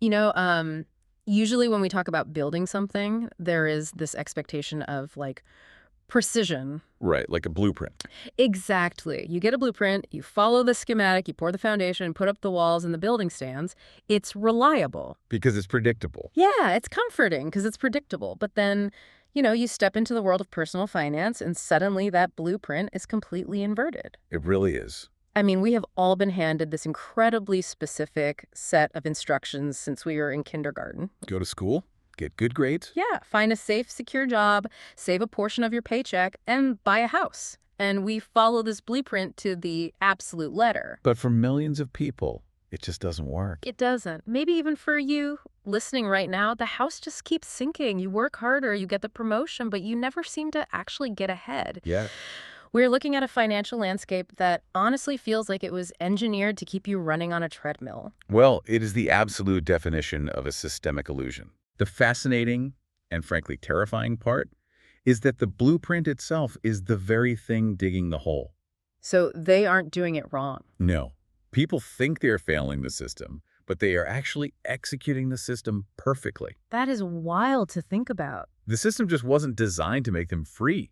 You know, usually when we talk about building something, there is this expectation of like precision. Right, like a blueprint. Exactly. You get a blueprint, you follow the schematic, you pour the foundation, put up the walls and the building stands. It's reliable. Because it's predictable. Yeah, it's comforting because it's predictable. But then, you step into the world of personal finance and suddenly that blueprint is completely inverted. It really is. I mean, we have all been handed this incredibly specific set of instructions since we were in kindergarten. Go to school, get good grades. Yeah, find a safe, secure job, save a portion of your paycheck, and buy a house. And we follow this blueprint to the absolute letter. But for millions of people, it just doesn't work. It doesn't. Maybe even for you listening right now, the house just keeps sinking. You work harder, you get the promotion, but you never seem to actually get ahead. Yeah. We're looking at a financial landscape that honestly feels like it was engineered to keep you running on a treadmill. Well, it is the absolute definition of a systemic illusion. The fascinating and frankly terrifying part is that the blueprint itself is the very thing digging the hole. So they aren't doing it wrong. No. People think they're failing the system, but they are actually executing the system perfectly. That is wild to think about. The system just wasn't designed to make them free.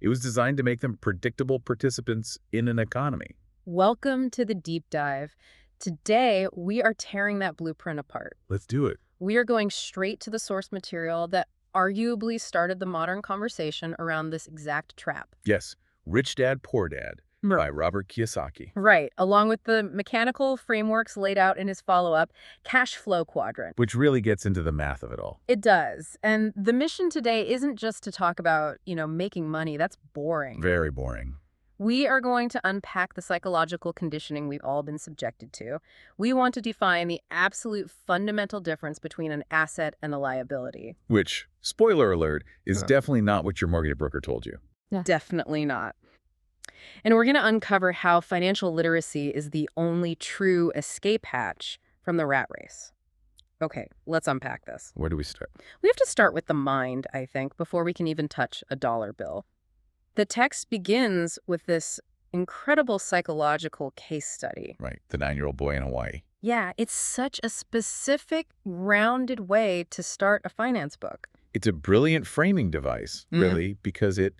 It was designed to make them predictable participants in an economy. Welcome to the deep dive. Today, we are tearing that blueprint apart. Let's do it. We are going straight to the source material that arguably started the modern conversation around this exact trap. Yes, Rich Dad, Poor Dad by Robert Kiyosaki. Right, along with the mechanical frameworks laid out in his follow-up, Cash Flow Quadrant. Which really gets into the math of it all. It does. And the mission today isn't just to talk about, making money. That's boring. Very boring. We are going to unpack the psychological conditioning we've all been subjected to. We want to define the absolute fundamental difference between an asset and a liability. Which, spoiler alert, is definitely not what your mortgage broker told you. Yeah. Definitely not. And we're going to uncover how financial literacy is the only true escape hatch from the rat race. Okay, let's unpack this. Where do we start? We have to start with the mind, I think, before we can even touch a dollar bill. The text begins with this incredible psychological case study. Right, the 9-year-old boy in Hawaii. Yeah, it's such a specific, grounded way to start a finance book. It's a brilliant framing device, really, because it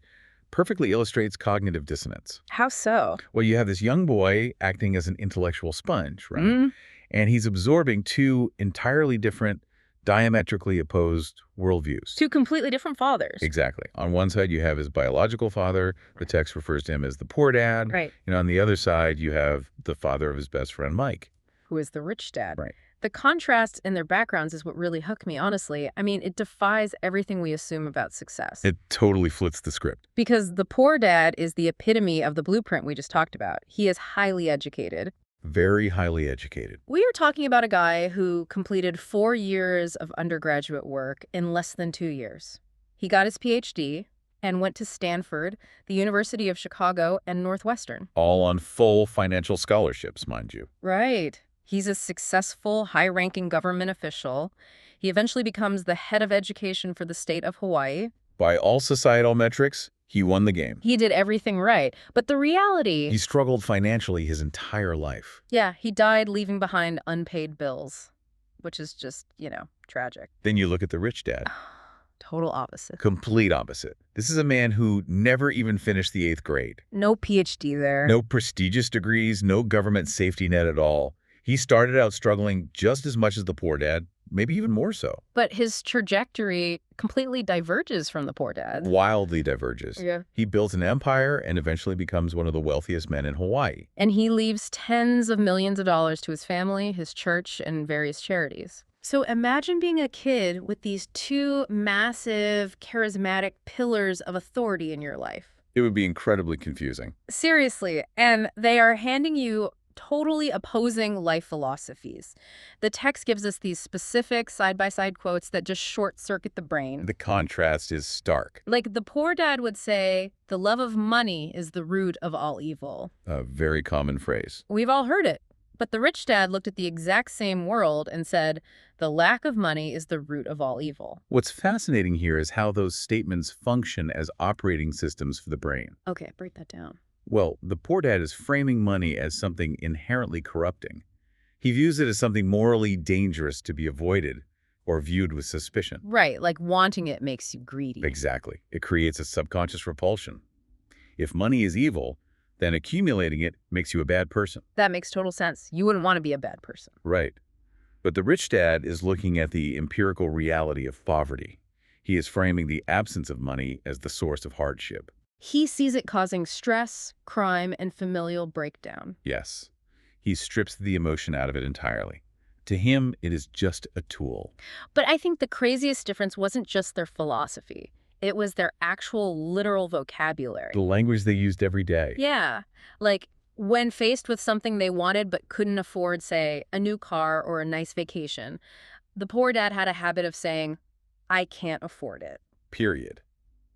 perfectly illustrates cognitive dissonance. How so? Well, you have this young boy acting as an intellectual sponge, right? And he's absorbing two entirely different, diametrically opposed worldviews. Two completely different fathers. Exactly. On one side, you have his biological father. The text refers to him as the poor dad. Right. And on the other side, you have the father of his best friend, Mike. Who is the rich dad. Right. The contrast in their backgrounds is what really hooked me, honestly. I mean, it defies everything we assume about success. It totally flips the script. Because the poor dad is the epitome of the blueprint we just talked about. He is highly educated. Very highly educated. We are talking about a guy who completed 4 years of undergraduate work in less than 2 years. He got his PhD and went to Stanford, the University of Chicago, and Northwestern. All on full financial scholarships, mind you. Right. He's a successful, high-ranking government official. He eventually becomes the head of education for the state of Hawaii. By all societal metrics, he won the game. He did everything right. But the reality... He struggled financially his entire life. Yeah, he died leaving behind unpaid bills, which is just, tragic. Then you look at the rich dad. Total opposite. Complete opposite. This is a man who never even finished the 8th grade. No PhD there. No prestigious degrees, no government safety net at all. He started out struggling just as much as the poor dad, maybe even more so. But his trajectory completely diverges from the poor dad. Wildly diverges. Yeah. He built an empire and eventually becomes one of the wealthiest men in Hawaii. And he leaves tens of millions of dollars to his family, his church, and various charities. So imagine being a kid with these two massive, charismatic pillars of authority in your life. It would be incredibly confusing. Seriously, and they are handing you totally opposing life philosophies. The text gives us these specific side-by-side quotes that just short-circuit the brain. The contrast is stark. Like the poor dad would say, the love of money is the root of all evil. A very common phrase. We've all heard it. But the rich dad looked at the exact same world and said, the lack of money is the root of all evil. What's fascinating here is how those statements function as operating systems for the brain. Okay, break that down. Well, the poor dad is framing money as something inherently corrupting. He views it as something morally dangerous to be avoided or viewed with suspicion. Right, like wanting it makes you greedy. Exactly. It creates a subconscious repulsion. If money is evil, then accumulating it makes you a bad person. That makes total sense. You wouldn't want to be a bad person. Right. But the rich dad is looking at the empirical reality of poverty. He is framing the absence of money as the source of hardship. He sees it causing stress, crime, and familial breakdown. Yes. He strips the emotion out of it entirely. To him, it is just a tool. But I think the craziest difference wasn't just their philosophy. It was their actual literal vocabulary. The language they used every day. Yeah. Like, when faced with something they wanted but couldn't afford, say, a new car or a nice vacation, the poor dad had a habit of saying, I can't afford it. Period.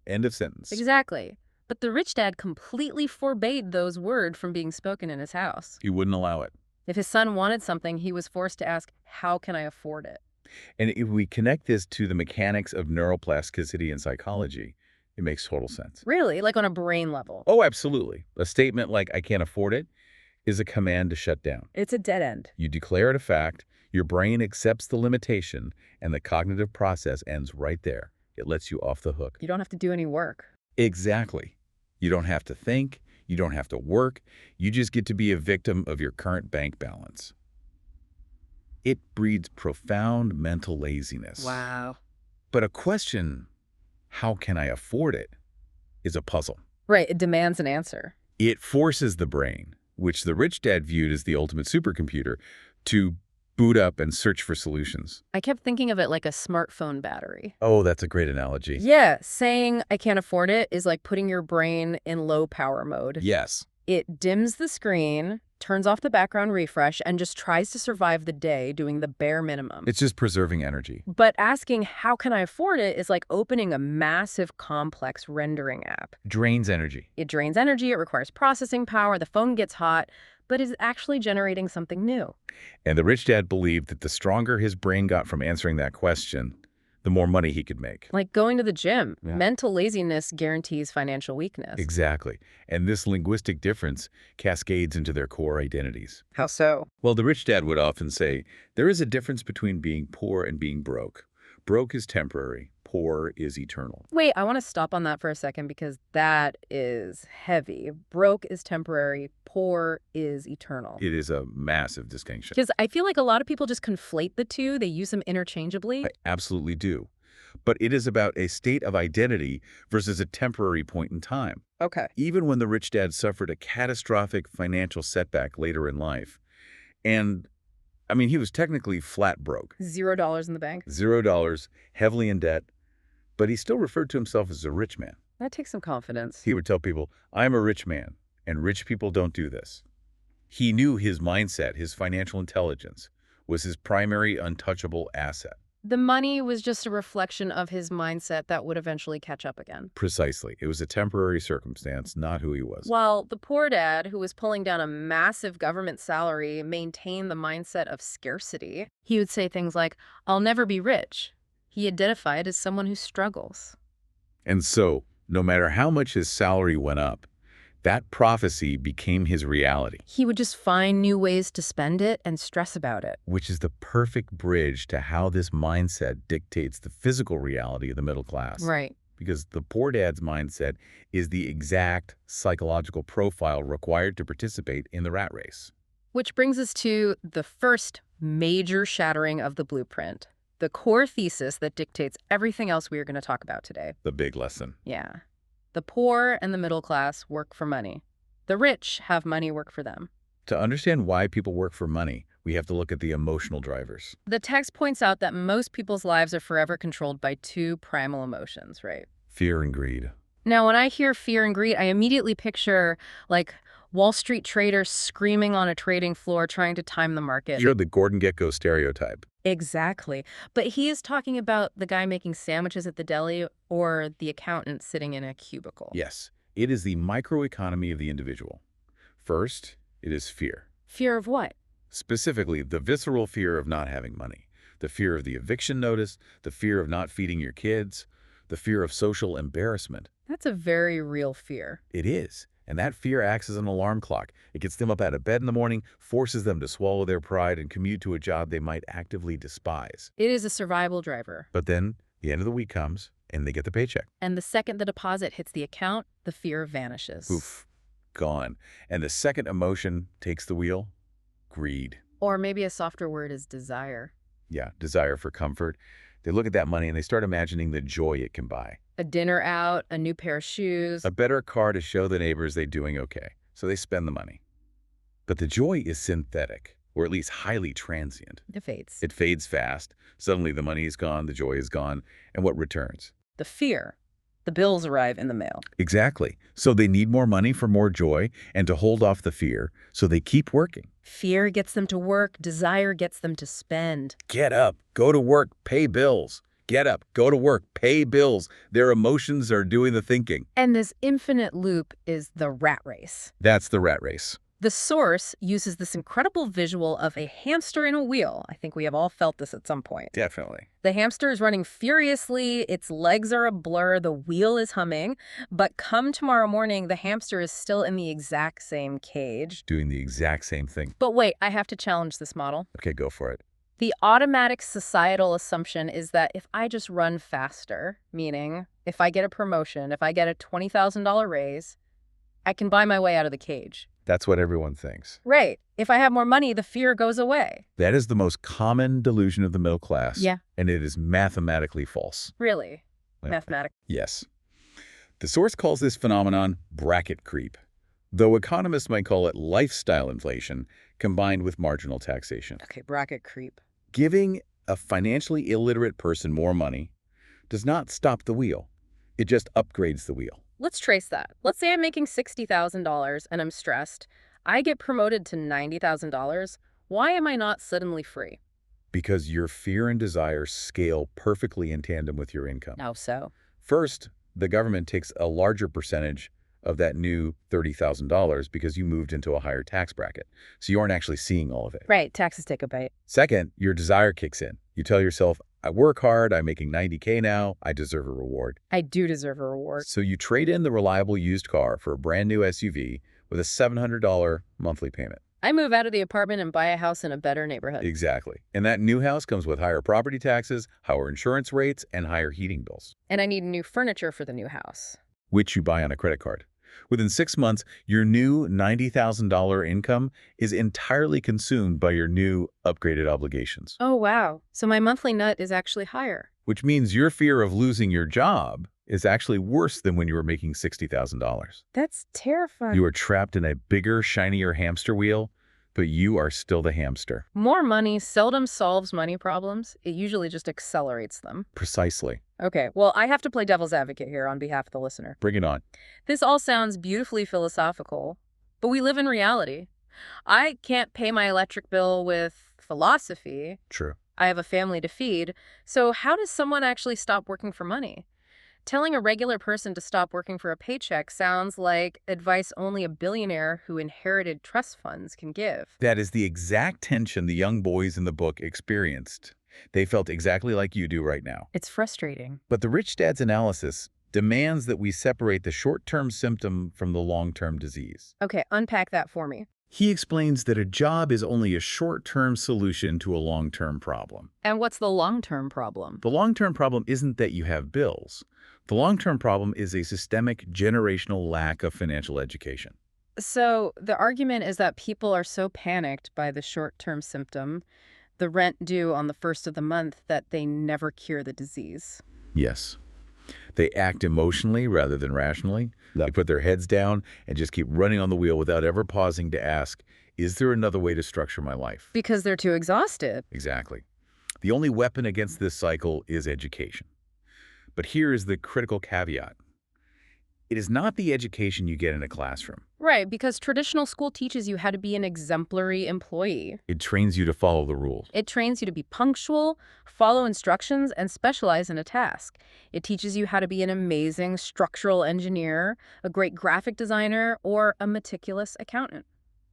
End of sentence. Exactly. But the rich dad completely forbade those words from being spoken in his house. He wouldn't allow it. If his son wanted something, he was forced to ask, how can I afford it? And if we connect this to the mechanics of neuroplasticity in psychology, it makes total sense. Really? Like on a brain level? Oh, absolutely. A statement like, I can't afford it, is a command to shut down. It's a dead end. You declare it a fact, your brain accepts the limitation, and the cognitive process ends right there. It lets you off the hook. You don't have to do any work. Exactly. You don't have to think. You don't have to work. You just get to be a victim of your current bank balance. It breeds profound mental laziness. Wow. But a question, how can I afford it, is a puzzle. Right, it demands an answer. It forces the brain, which the rich dad viewed as the ultimate supercomputer, to boot up and search for solutions. I kept thinking of it like a smartphone battery. Oh, that's a great analogy. Yeah, saying I can't afford it is like putting your brain in low power mode. Yes. It dims the screen, turns off the background refresh, and just tries to survive the day doing the bare minimum. It's just preserving energy. But asking how can I afford it is like opening a massive complex rendering app. Drains energy. It drains energy, it requires processing power, the phone gets hot, but is actually generating something new. And the rich dad believed that the stronger his brain got from answering that question, the more money he could make. Like going to the gym. Yeah. Mental laziness guarantees financial weakness. Exactly. And this linguistic difference cascades into their core identities. How so? Well, the rich dad would often say, there is a difference between being poor and being broke. Broke is temporary. Poor is eternal. Wait, I want to stop on that for a second because that is heavy. Broke is temporary. Poor is eternal. It is a massive distinction. Because I feel like a lot of people just conflate the two. They use them interchangeably. I absolutely do. But it is about a state of identity versus a temporary point in time. Okay. Even when the rich dad suffered a catastrophic financial setback later in life, and I mean, he was technically flat broke. $0 in the bank. $0, heavily in debt, but he still referred to himself as a rich man. That takes some confidence. He would tell people, I'm a rich man, and rich people don't do this. He knew his mindset, his financial intelligence, was his primary untouchable asset. The money was just a reflection of his mindset that would eventually catch up again. Precisely. It was a temporary circumstance, not who he was. While the poor dad, who was pulling down a massive government salary, maintained the mindset of scarcity. He would say things like, I'll never be rich. He identified as someone who struggles. And so, no matter how much his salary went up, that prophecy became his reality. He would just find new ways to spend it and stress about it. Which is the perfect bridge to how this mindset dictates the physical reality of the middle class. Right. Because the poor dad's mindset is the exact psychological profile required to participate in the rat race. Which brings us to the first major shattering of the blueprint. The core thesis that dictates everything else we are going to talk about today. The big lesson. Yeah. The poor and the middle class work for money. The rich have money work for them. To understand why people work for money, we have to look at the emotional drivers. The text points out that most people's lives are forever controlled by two primal emotions, right? Fear and greed. Now, when I hear fear and greed, I immediately picture, like, Wall Street traders screaming on a trading floor trying to time the market. You're the Gordon Gekko stereotype. Exactly. But he is talking about the guy making sandwiches at the deli or the accountant sitting in a cubicle. Yes, it is the microeconomy of the individual. First, it is fear. Fear of what? Specifically, the visceral fear of not having money, the fear of the eviction notice, the fear of not feeding your kids, the fear of social embarrassment. That's a very real fear. It is. And that fear acts as an alarm clock. It gets them up out of bed in the morning, forces them to swallow their pride and commute to a job they might actively despise. It is a survival driver. But then the end of the week comes, and they get the paycheck. And the second the deposit hits the account, the fear vanishes. Oof, gone. And the second emotion takes the wheel, greed. Or maybe a softer word is desire. Yeah, desire for comfort. They look at that money and they start imagining the joy it can buy. A dinner out, a new pair of shoes. A better car to show the neighbors they're doing okay. So they spend the money. But the joy is synthetic, or at least highly transient. It fades. It fades fast. Suddenly the money is gone, the joy is gone, and what returns? The fear. The bills arrive in the mail. Exactly. So they need more money for more joy and to hold off the fear, so they keep working. Fear gets them to work. Desire gets them to spend. Get up, go to work, pay bills. Get up, go to work, pay bills. Their emotions are doing the thinking. And this infinite loop is the rat race. That's the rat race. The source uses this incredible visual of a hamster in a wheel. I think we have all felt this at some point. Definitely. The hamster is running furiously, its legs are a blur, the wheel is humming, but come tomorrow morning, the hamster is still in the exact same cage. Doing the exact same thing. But wait, I have to challenge this model. Okay, go for it. The automatic societal assumption is that if I just run faster, meaning if I get a promotion, if I get a $20,000 raise, I can buy my way out of the cage. That's what everyone thinks. Right. If I have more money, the fear goes away. That is the most common delusion of the middle class. Yeah. And it is mathematically false. Really? Mathematics. Yes. The source calls this phenomenon bracket creep, though economists might call it lifestyle inflation combined with marginal taxation. Okay, bracket creep. Giving a financially illiterate person more money does not stop the wheel. It just upgrades the wheel. Let's trace that. Let's say I'm making $60,000 and I'm stressed. I get promoted to $90,000. Why am I not suddenly free? Because your fear and desire scale perfectly in tandem with your income. How so? First, the government takes a larger percentage of that new $30,000 because you moved into a higher tax bracket. So you aren't actually seeing all of it. Right, taxes take a bite. Second, your desire kicks in. You tell yourself, I work hard, I'm making $90K now, I deserve a reward. I do deserve a reward. So you trade in the reliable used car for a brand new SUV with a $700 monthly payment. I move out of the apartment and buy a house in a better neighborhood. Exactly. And that new house comes with higher property taxes, higher insurance rates, and higher heating bills. And I need new furniture for the new house. Which you buy on a credit card. Within 6 months, your new $90,000 income is entirely consumed by your new upgraded obligations. Oh, wow. So my monthly nut is actually higher. Which means your fear of losing your job is actually worse than when you were making $60,000. That's terrifying. You are trapped in a bigger, shinier hamster wheel, but you are still the hamster. More money seldom solves money problems. It usually just accelerates them. Precisely. Okay, well, I have to play devil's advocate here on behalf of the listener. Bring it on. This all sounds beautifully philosophical, but we live in reality. I can't pay my electric bill with philosophy. True. I have a family to feed. So how does someone actually stop working for money? Telling a regular person to stop working for a paycheck sounds like advice only a billionaire who inherited trust funds can give. That is the exact tension the young boys in the book experienced. They felt exactly like you do right now. It's frustrating. But the rich dad's analysis demands that we separate the short-term symptom from the long-term disease. Okay, unpack that for me. He explains that a job is only a short-term solution to a long-term problem. And what's the long-term problem? The long-term problem isn't that you have bills. The long-term problem is a systemic, generational lack of financial education. So the argument is that people are so panicked by the short-term symptom, the rent due on the first of the month, that they never cure the disease. Yes. They act emotionally rather than rationally. They put their heads down and just keep running on the wheel without ever pausing to ask, is there another way to structure my life? Because they're too exhausted. Exactly. The only weapon against this cycle is education. But here is the critical caveat. It is not the education you get in a classroom. Right, because traditional school teaches you how to be an exemplary employee. It trains you to follow the rules. It trains you to be punctual, follow instructions, and specialize in a task. It teaches you how to be an amazing structural engineer, a great graphic designer, or a meticulous accountant.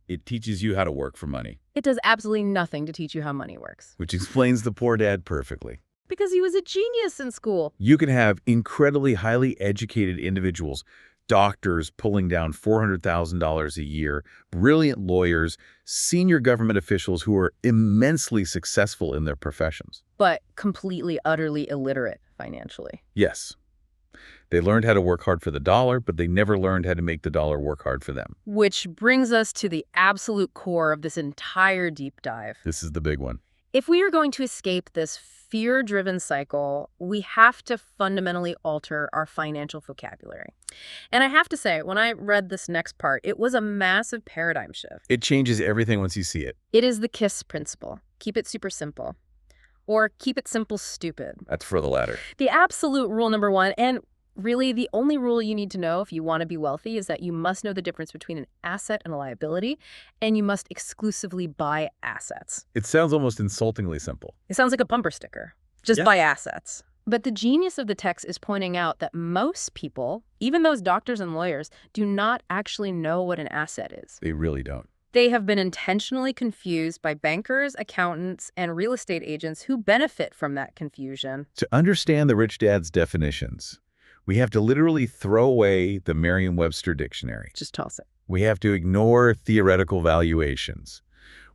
It teaches you how to work for money. It does absolutely nothing to teach you how money works. Which explains the poor dad perfectly. Because he was a genius in school. You can have incredibly highly educated individuals Doctors pulling down $400,000 a year, brilliant lawyers, senior government officials who are immensely successful in their professions. But completely, utterly illiterate financially. Yes, they learned how to work hard for the dollar, but they never learned how to make the dollar work hard for them. Which brings us to the absolute core of this entire deep dive. This is the big one. If we are going to escape this fear-driven cycle, we have to fundamentally alter our financial vocabulary. And I have to say, when I read this next part, it was a massive paradigm shift. It changes everything once you see it. It is the KISS principle. Keep it super simple. Or keep it simple, stupid. That's for the latter. The absolute rule number one, and really the only rule you need to know if you want to be wealthy, is that you must know the difference between an asset and a liability, and you must exclusively buy assets. It sounds almost insultingly simple. It sounds like a bumper sticker. Just Yeah. buy assets. But the genius of the text is pointing out that most people, even those doctors and lawyers, do not actually know what an asset is. They really don't. They have been intentionally confused by bankers, accountants, and real estate agents who benefit from that confusion. To understand the rich dad's definitions, we have to literally throw away the Merriam-Webster dictionary. Just toss it. We have to ignore theoretical valuations.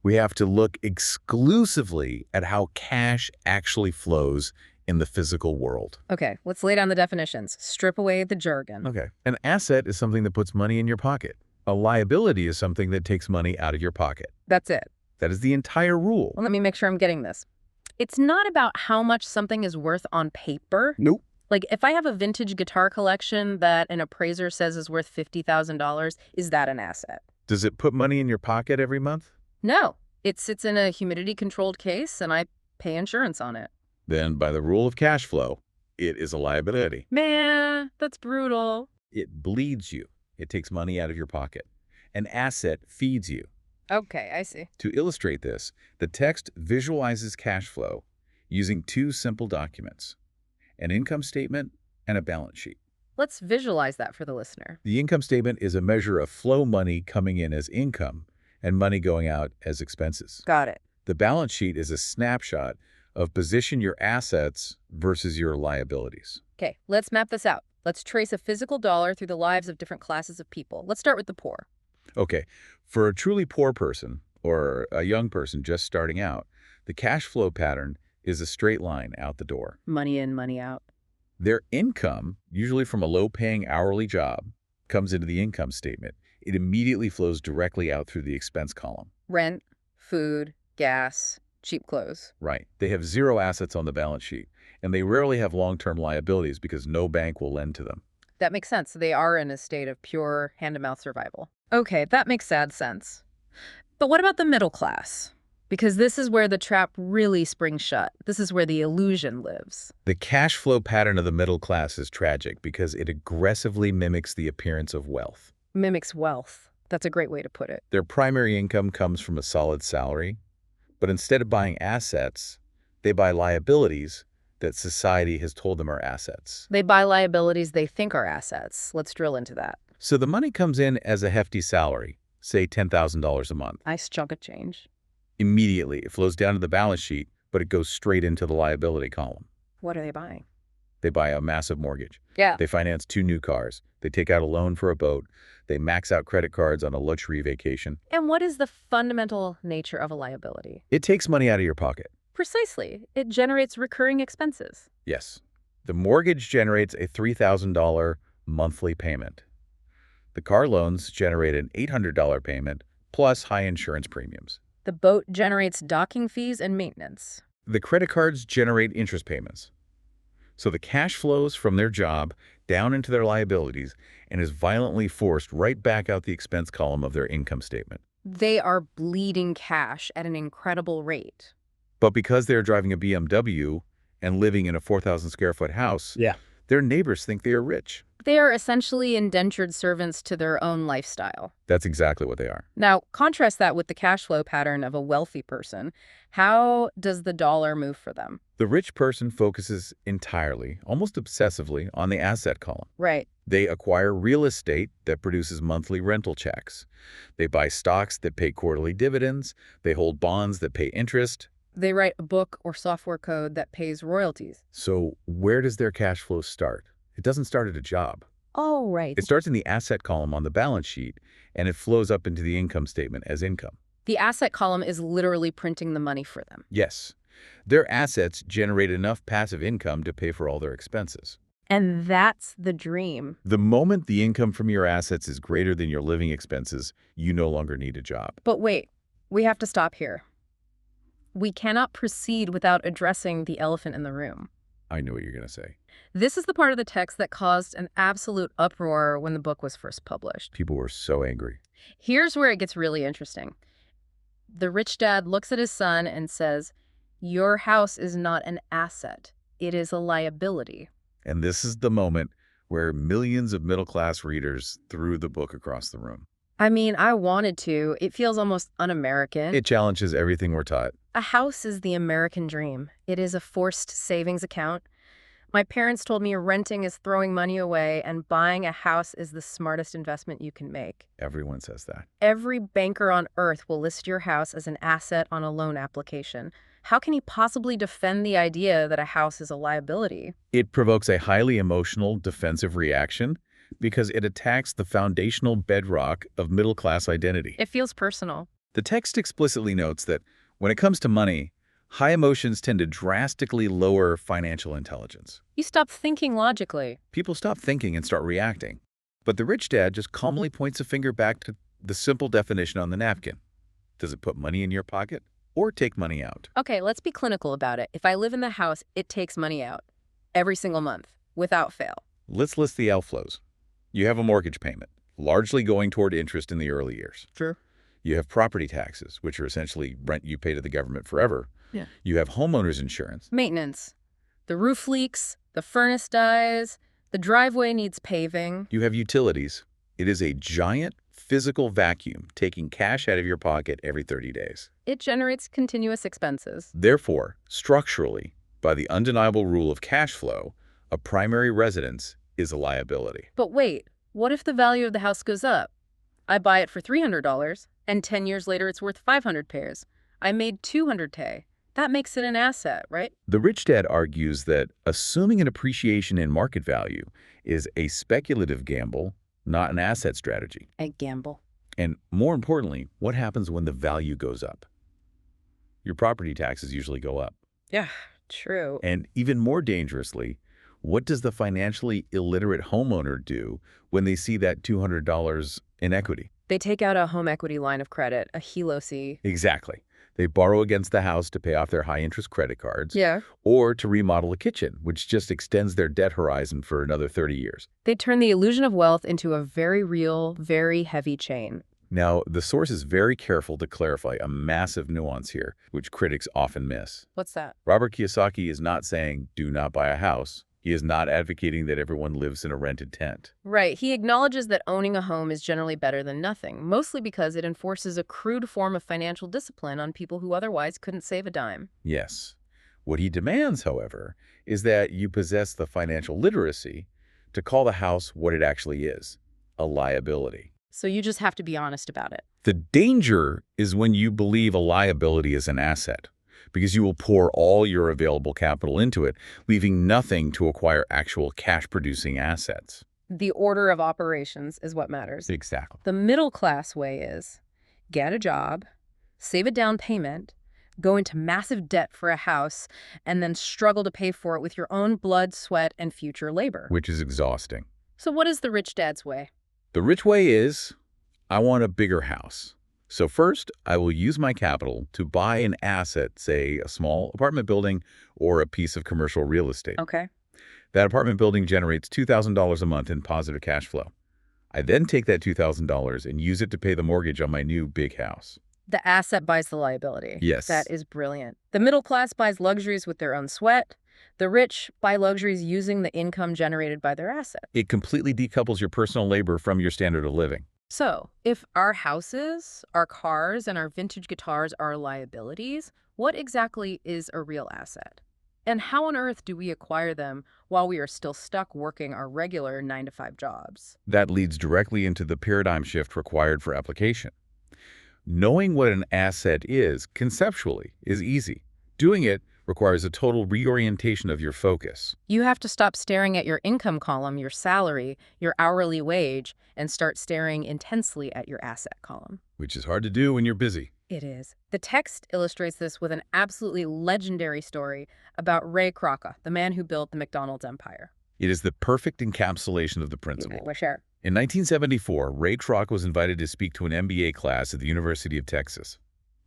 We have to look exclusively at how cash actually flows in the physical world. Okay, let's lay down the definitions. Strip away the jargon. Okay. An asset is something that puts money in your pocket. A liability is something that takes money out of your pocket. That's it. That is the entire rule. Well, let me make sure I'm getting this. It's not about how much something is worth on paper. Nope. Like, if I have a vintage guitar collection that an appraiser says is worth $50,000, is that an asset? Does it put money in your pocket every month? No. It sits in a humidity-controlled case, and I pay insurance on it. Then, by the rule of cash flow, it is a liability. Man, that's brutal. It bleeds you. It takes money out of your pocket. An asset feeds you. Okay, I see. To illustrate this, the text visualizes cash flow using two simple documents, an income statement and a balance sheet. Let's visualize that for the listener. The income statement is a measure of flow money coming in as income and money going out as expenses. Got it. The balance sheet is a snapshot of position your assets versus your liabilities. Okay, let's map this out. Let's trace a physical dollar through the lives of different classes of people. Let's start with the poor. Okay, for a truly poor person or a young person just starting out, the cash flow pattern is a straight line out the door. Money in, money out. Their income, usually from a low-paying hourly job, comes into the income statement. It immediately flows directly out through the expense column. Rent, food, gas, cheap clothes. Right. They have zero assets on the balance sheet, and they rarely have long-term liabilities because no bank will lend to them. That makes sense. They are in a state of pure hand-to-mouth survival. Okay, that makes sad sense. But what about the middle class? Because this is where the trap really springs shut. This is where the illusion lives. The cash flow pattern of the middle class is tragic because it aggressively mimics the appearance of wealth. Mimics wealth. That's a great way to put it. Their primary income comes from a solid salary, but instead of buying assets, they buy liabilities that society has told them are assets. They buy liabilities they think are assets. Let's drill into that. So the money comes in as a hefty salary, say $10,000 a month. Nice chunk of change. Immediately, it flows down to the balance sheet, but it goes straight into the liability column. What are they buying? They buy a massive mortgage. Yeah. They finance 2 new cars. They take out a loan for a boat. They max out credit cards on a luxury vacation. And what is the fundamental nature of a liability? It takes money out of your pocket. Precisely. It generates recurring expenses. Yes. The mortgage generates a $3,000 monthly payment. The car loans generate an $800 payment plus high insurance premiums. The boat generates docking fees and maintenance. The credit cards generate interest payments. So the cash flows from their job down into their liabilities and is violently forced right back out the expense column of their income statement. They are bleeding cash at an incredible rate. But because they're driving a BMW and living in a 4,000 square foot house, their neighbors think they are rich. They are essentially indentured servants to their own lifestyle. That's exactly what they are. Now, contrast that with the cash flow pattern of a wealthy person. How does the dollar move for them? The rich person focuses entirely, almost obsessively, on the asset column. Right. They acquire real estate that produces monthly rental checks. They buy stocks that pay quarterly dividends. They hold bonds that pay interest. They write a book or software code that pays royalties. So where does their cash flow start? It doesn't start at a job. Oh, right. It starts in the asset column on the balance sheet, and it flows up into the income statement as income. The asset column is literally printing the money for them. Yes, their assets generate enough passive income to pay for all their expenses. And that's the dream. The moment the income from your assets is greater than your living expenses, you no longer need a job. But wait, we have to stop here. We cannot proceed without addressing the elephant in the room. I know what you're going to say. This is the part of the text that caused an absolute uproar when the book was first published. People were so angry. Here's where it gets really interesting. The rich dad looks at his son and says, "Your house is not an asset. It is a liability." And this is the moment where millions of middle-class readers threw the book across the room. I mean, I wanted to. It feels almost un-American. It challenges everything we're taught. A house is the American dream. It is a forced savings account. My parents told me renting is throwing money away and buying a house is the smartest investment you can make. Everyone says that. Every banker on earth will list your house as an asset on a loan application. How can he possibly defend the idea that a house is a liability? It provokes a highly emotional, defensive reaction because it attacks the foundational bedrock of middle-class identity. It feels personal. The text explicitly notes that when it comes to money, high emotions tend to drastically lower financial intelligence. You stop thinking logically. People stop thinking and start reacting. But the rich dad just calmly points a finger back to the simple definition on the napkin. Does it put money in your pocket or take money out? Okay, let's be clinical about it. If I live in the house, it takes money out every single month, without fail. Let's list the outflows. You have a mortgage payment, largely going toward interest in the early years. Sure. You have property taxes, which are essentially rent you pay to the government forever. Yeah. You have homeowner's insurance. Maintenance. The roof leaks, the furnace dies, the driveway needs paving. You have utilities. It is a giant physical vacuum taking cash out of your pocket every 30 days. It generates continuous expenses. Therefore, structurally, by the undeniable rule of cash flow, a primary residence is a liability. But wait, what if the value of the house goes up? I buy it for $300, and 10 years later it's worth 500 pairs. I made 200K. That makes it an asset, right? The rich dad argues that assuming an appreciation in market value is a speculative gamble, not an asset strategy. A gamble. And more importantly, what happens when the value goes up? Your property taxes usually go up. Yeah, true. And even more dangerously, what does the financially illiterate homeowner do when they see that $200 in equity? They take out a home equity line of credit, a HELOC. Exactly. They borrow against the house to pay off their high-interest credit cards. Yeah. Or to remodel a kitchen, which just extends their debt horizon for another 30 years. They turn the illusion of wealth into a very real, very heavy chain. Now, the source is very careful to clarify a massive nuance here, which critics often miss. What's that? Robert Kiyosaki is not saying, do not buy a house. He is not advocating that everyone lives in a rented tent. Right. He acknowledges that owning a home is generally better than nothing, mostly because it enforces a crude form of financial discipline on people who otherwise couldn't save a dime. Yes. What he demands, however, is that you possess the financial literacy to call the house what it actually is, a liability. So you just have to be honest about it. The danger is when you believe a liability is an asset, because you will pour all your available capital into it, leaving nothing to acquire actual cash-producing assets. The order of operations is what matters. Exactly. The middle class way is get a job, save a down payment, go into massive debt for a house, and then struggle to pay for it with your own blood, sweat, and future labor. Which is exhausting. So what is the rich dad's way? The rich way is, I want a bigger house. So first, I will use my capital to buy an asset, say a small apartment building or a piece of commercial real estate. Okay. That apartment building generates $2,000 a month in positive cash flow. I then take that $2,000 and use it to pay the mortgage on my new big house. The asset buys the liability. Yes. That is brilliant. The middle class buys luxuries with their own sweat. The rich buy luxuries using the income generated by their asset. It completely decouples your personal labor from your standard of living. So, if our houses, our cars, and our vintage guitars are liabilities, what exactly is a real asset? And how on earth do we acquire them while we are still stuck working our regular 9-to-5 jobs? That leads directly into the paradigm shift required for application. Knowing what an asset is conceptually is easy. Doing it requires a total reorientation of your focus, You have to stop staring at your income column, your salary, your hourly wage, and start staring intensely at your asset column. which is hard to do when you're busy. It is. The text illustrates this with an absolutely legendary story about Ray Kroc, the man who built the McDonald's empire. It is the perfect encapsulation of the principle. Well, share. In 1974, Ray Kroc was invited to speak to an MBA class at the University of Texas.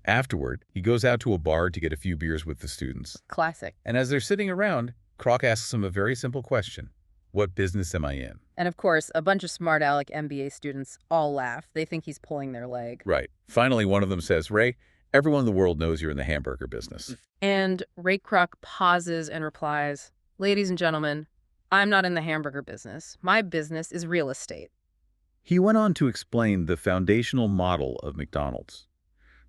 Afterward, he goes out to a bar to get a few beers with the students. Classic. And as they're sitting around, Kroc asks him a very simple question. What business am I in? And of course, a bunch of smart aleck MBA students all laugh. They think he's pulling their leg. Right. Finally, one of them says, Ray, everyone in the world knows you're in the hamburger business. And Ray Kroc pauses and replies, "Ladies and gentlemen, I'm not in the hamburger business. My business is real estate." He went on to explain the foundational model of McDonald's.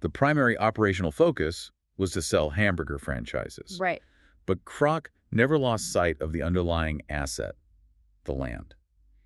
The primary operational focus was to sell hamburger franchises. Right. But Kroc never lost sight of the underlying asset, the land.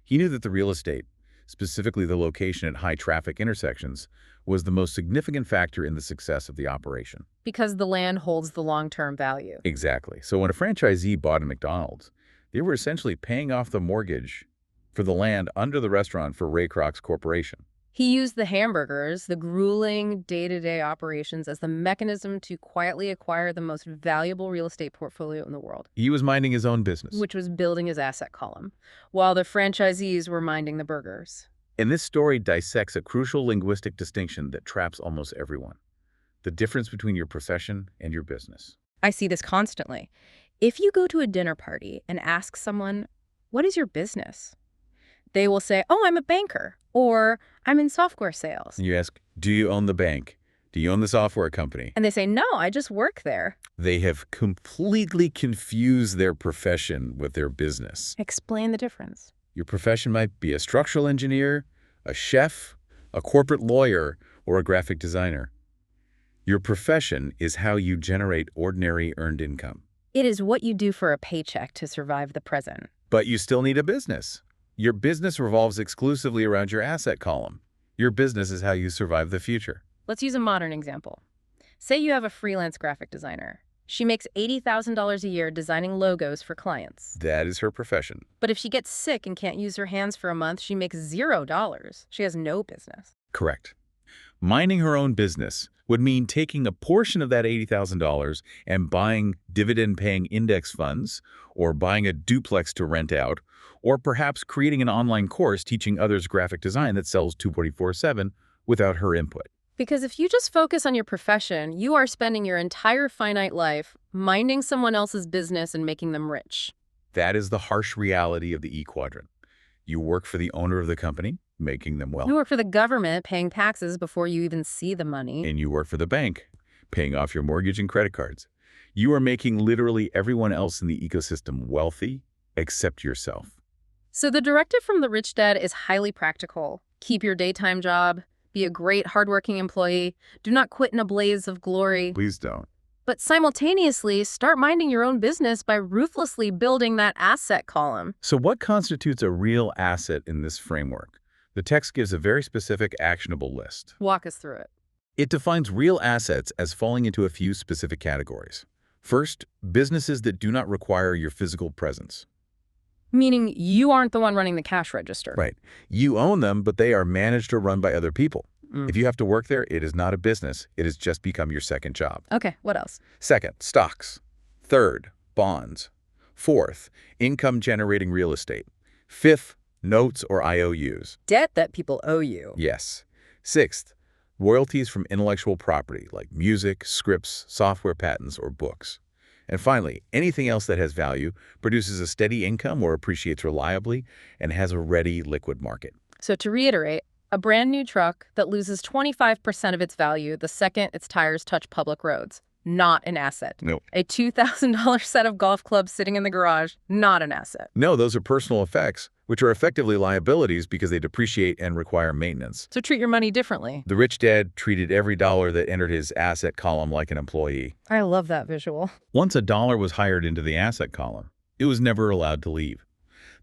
He knew that the real estate, specifically the location at high-traffic intersections, was the most significant factor in the success of the operation. Because the land holds the long-term value. Exactly. So when a franchisee bought a McDonald's, they were essentially paying off the mortgage for the land under the restaurant for Ray Kroc's corporation. He used the hamburgers, the grueling day-to-day operations, as the mechanism to quietly acquire the most valuable real estate portfolio in the world, He was minding his own business. which was building his asset column, while the franchisees were minding the burgers. And this story dissects a crucial linguistic distinction that traps almost everyone: the difference between your profession and your business. I see this constantly. If you go to a dinner party and ask someone, "What is your business?" they will say, "Oh, I'm a banker," or "I'm in software sales." And you ask, do you own the bank? Do you own the software company? And they say, "No, I just work there." They have completely confused their profession with their business. Explain the difference. Your profession might be a structural engineer, a chef, a corporate lawyer, or a graphic designer. Your profession is how you generate ordinary earned income. It is what you do for a paycheck to survive the present. But you still need a business. Your business revolves exclusively around your asset column. Your business is how you survive the future. Let's use a modern example. Say you have a freelance graphic designer. She makes $80,000 a year designing logos for clients. That is her profession. But if she gets sick and can't use her hands for a month, she makes $0. She has no business. Correct. Minding her own business would mean taking a portion of that $80,000 and buying dividend-paying index funds, or buying a duplex to rent out, or perhaps creating an online course teaching others graphic design that sells 24/7 without her input. Because if you just focus on your profession, you are spending your entire finite life minding someone else's business and making them rich. That is the harsh reality of the E quadrant. You work for the owner of the company, making them You wealthy, work for the government, paying taxes before you even see the money. and you work for the bank, paying off your mortgage and credit cards. You are making literally everyone else in the ecosystem wealthy except yourself. So the directive from the rich dad is highly practical. Keep your daytime job. Be a great, hardworking employee. Do not quit in a blaze of glory. Please don't. But simultaneously, start minding your own business by ruthlessly building that asset column. So what constitutes a real asset in this framework? The text gives a very specific, actionable list. Walk us through it. It defines real assets as falling into a few specific categories. First, businesses that do not require your physical presence. Meaning you aren't the one running the cash register. Right. You own them, but they are managed or run by other people. Mm. If you have to work there, it is not a business. It has just become your second job. Okay, what else? Second, stocks. Third, bonds. Fourth, income-generating real estate. Fifth, notes or IOUs. Debt that people owe you. Yes. Sixth, royalties from intellectual property like music, scripts, software patents, or books. And finally, anything else that has value, produces a steady income or appreciates reliably, and has a ready liquid market. So to reiterate, a brand new truck that loses 25% of its value the second its tires touch public roads. Not an asset. No. A $2,000 set of golf clubs sitting in the garage. Not an asset. No, those are personal effects, which are effectively liabilities because they depreciate and require maintenance. So treat your money differently. The rich dad treated every dollar that entered his asset column like an employee. I love that visual. Once a dollar was hired into the asset column, it was never allowed to leave.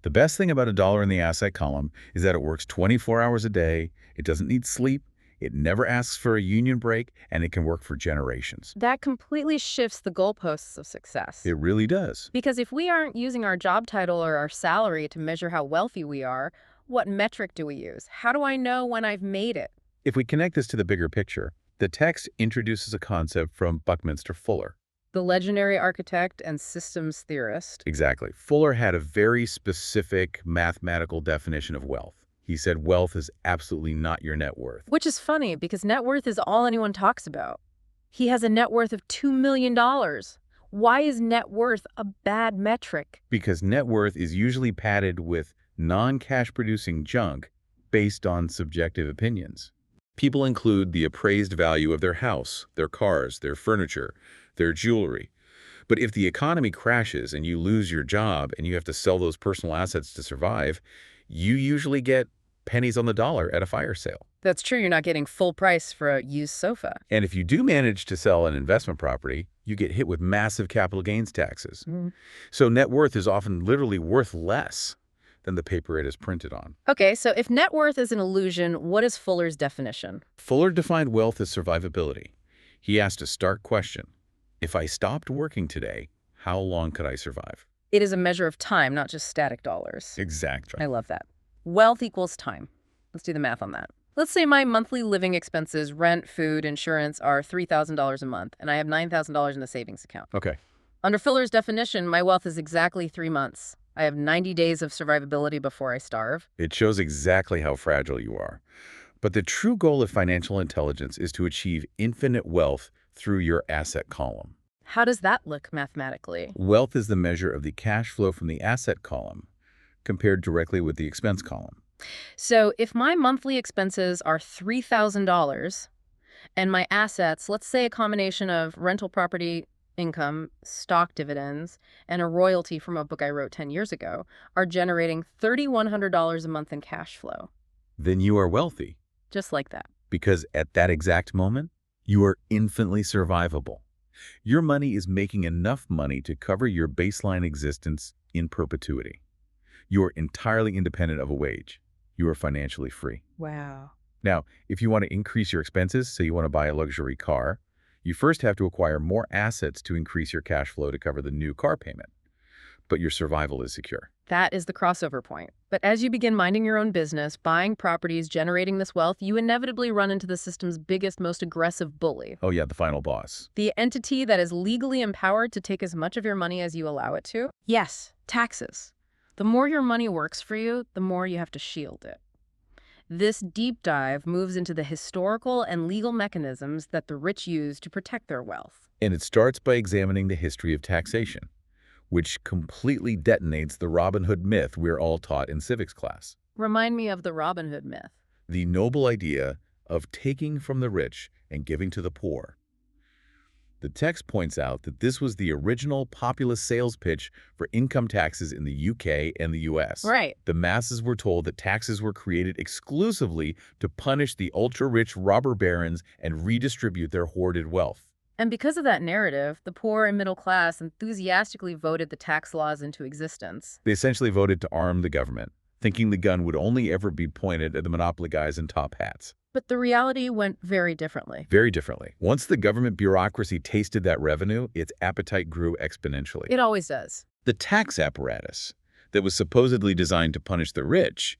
The best thing about a dollar in the asset column is that it works 24 hours a day, it doesn't need sleep, It never asks for a union break, and it can work for generations. That completely shifts the goalposts of success. It really does. Because if we aren't using our job title or our salary to measure how wealthy we are, what metric do we use? How do I know when I've made it? If we connect this to the bigger picture, the text introduces a concept from Buckminster Fuller. The legendary architect and systems theorist. Exactly. Fuller had a very specific mathematical definition of wealth. He said wealth is absolutely not your net worth. Which is funny because net worth is all anyone talks about. He has a net worth of $2 million. Why is net worth a bad metric? Because net worth is usually padded with non-cash producing junk based on subjective opinions. People include the appraised value of their house, their cars, their furniture, their jewelry. But if the economy crashes and you lose your job and you have to sell those personal assets to survive, you usually get pennies on the dollar at a fire sale. That's true, you're not getting full price for a used sofa. And if you do manage to sell an investment property, you get hit with massive capital gains taxes. So net worth is often literally worth less than the paper it is printed on. Okay, so if net worth is an illusion, what is Fuller's definition? Fuller defined wealth as survivability. He asked a stark question. If I stopped working today, how long could I survive? It is a measure of time, not just static dollars. Exactly. I love that. Wealth equals time. Let's do the math on that. Let's say my monthly living expenses, rent, food, insurance, are $3,000 a month, and I have $9,000 in a savings account. Okay. Under Fuller's definition, my wealth is exactly 3 months. I have 90 days of survivability before I starve. It shows exactly how fragile you are. But the true goal of financial intelligence is to achieve infinite wealth through your asset column. How does that look mathematically? Wealth is the measure of the cash flow from the asset column compared directly with the expense column. So if my monthly expenses are $3,000 and my assets, let's say a combination of rental property income, stock dividends, and a royalty from a book I wrote 10 years ago, are generating $3,100 a month in cash flow. Then you are wealthy. Just like that. Because at that exact moment, you are infinitely survivable. Your money is making enough money to cover your baseline existence in perpetuity. You are entirely independent of a wage. You are financially free. Wow. Now, if you want to increase your expenses, say you want to buy a luxury car, you first have to acquire more assets to increase your cash flow to cover the new car payment. But your survival is secure. That is the crossover point. But as you begin minding your own business, buying properties, generating this wealth, you inevitably run into the system's biggest, most aggressive bully. Oh yeah, the final boss. The entity that is legally empowered to take as much of your money as you allow it to? Yes, taxes. The more your money works for you, the more you have to shield it. This deep dive moves into the historical and legal mechanisms that the rich use to protect their wealth. And it starts by examining the history of taxation, which completely detonates the Robin Hood myth we're all taught in civics class. Remind me of the Robin Hood myth. The noble idea of taking from the rich and giving to the poor. The text points out that this was the original populist sales pitch for income taxes in the UK and the US. Right. The masses were told that taxes were created exclusively to punish the ultra-rich robber barons and redistribute their hoarded wealth. And because of that narrative, the poor and middle class enthusiastically voted the tax laws into existence. They essentially voted to arm the government, thinking the gun would only ever be pointed at the monopoly guys in top hats. But the reality went very differently. Very differently. Once the government bureaucracy tasted that revenue, its appetite grew exponentially. It always does. The tax apparatus that was supposedly designed to punish the rich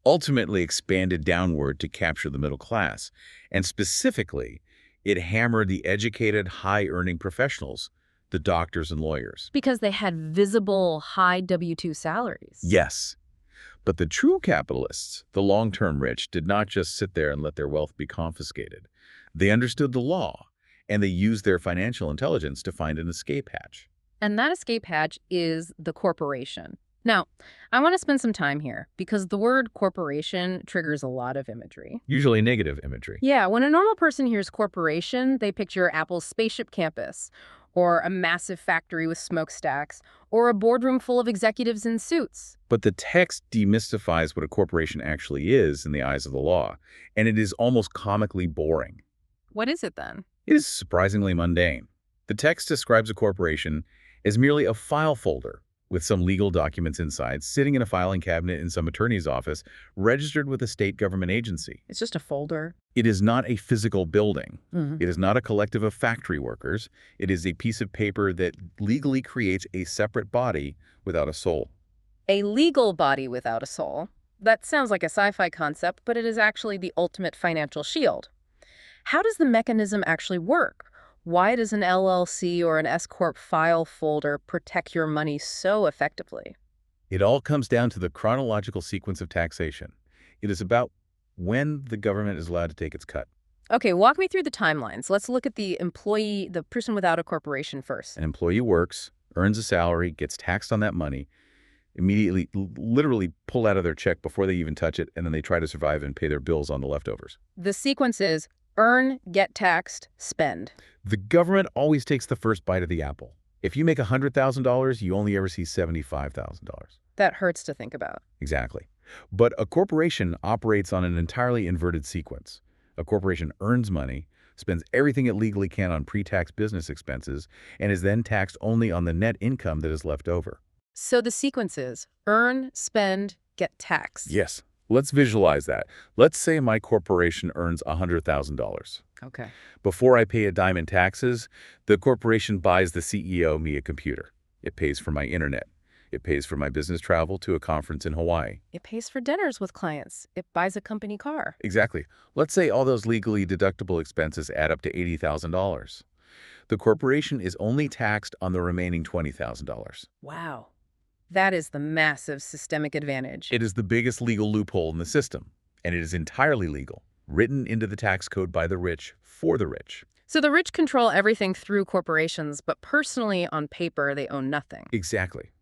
ultimately expanded downward to capture the middle class. And specifically, it hammered the educated, high-earning professionals, the doctors and lawyers. Because they had visible, high W-2 salaries. Yes. But the true capitalists, the long-term rich, did not just sit there and let their wealth be confiscated. They understood the law, and they used their financial intelligence to find an escape hatch. And that escape hatch is the corporation. Now, I want to spend some time here because the word corporation triggers a lot of imagery. Usually negative imagery. Yeah, when a normal person hears corporation, they picture Apple's spaceship campus, or a massive factory with smokestacks, or a boardroom full of executives in suits. But the text demystifies what a corporation actually is in the eyes of the law, and it is almost comically boring. What is it then? It is surprisingly mundane. The text describes a corporation as merely a file folder with some legal documents inside, sitting in a filing cabinet in some attorney's office, registered with a state government agency. It's just a folder. It is not a physical building. Mhm. It is not a collective of factory workers. It is a piece of paper that legally creates a separate body without a soul. A legal body without a soul. That sounds like a sci-fi concept, but it is actually the ultimate financial shield. How does the mechanism actually work? Why does an LLC or an S-corp file folder protect your money so effectively? It all comes down to the chronological sequence of taxation. It is about when the government is allowed to take its cut. Okay, walk me through the timelines. Let's look at the employee, the person without a corporation first. An employee works, earns a salary, gets taxed on that money, immediately, literally pull out of their check before they even touch it, and then they try to survive and pay their bills on the leftovers. The sequence is earn, get taxed, spend. The government always takes the first bite of the apple. If you make $100,000, you only ever see $75,000. That hurts to think about. Exactly. But a corporation operates on an entirely inverted sequence. A corporation earns money, spends everything it legally can on pre-tax business expenses, and is then taxed only on the net income that is left over. So the sequence is earn, spend, get taxed. Yes. Let's visualize that. Let's say my corporation earns $100,000. Okay. Before I pay a dime in taxes, the corporation buys the CEO me a computer. It pays for my internet. It pays for my business travel to a conference in Hawaii. It pays for dinners with clients. It buys a company car. Exactly. Let's say all those legally deductible expenses add up to $80,000. The corporation is only taxed on the remaining $20,000. Wow. That is the massive systemic advantage. It is the biggest legal loophole in the system, and it is entirely legal, written into the tax code by the rich for the rich. So the rich control everything through corporations, but personally, on paper, they own nothing. Exactly.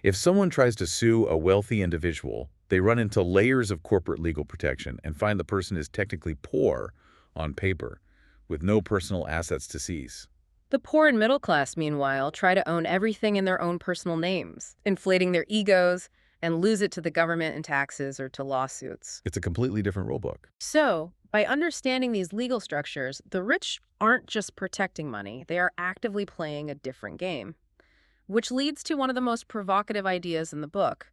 If someone tries to sue a wealthy individual, they run into layers of corporate legal protection and find the person is technically poor on paper, with no personal assets to seize. The poor and middle class, meanwhile, try to own everything in their own personal names, inflating their egos, and lose it to the government in taxes or to lawsuits. It's a completely different rulebook. So, by understanding these legal structures, the rich aren't just protecting money, they are actively playing a different game. Which leads to one of the most provocative ideas in the book,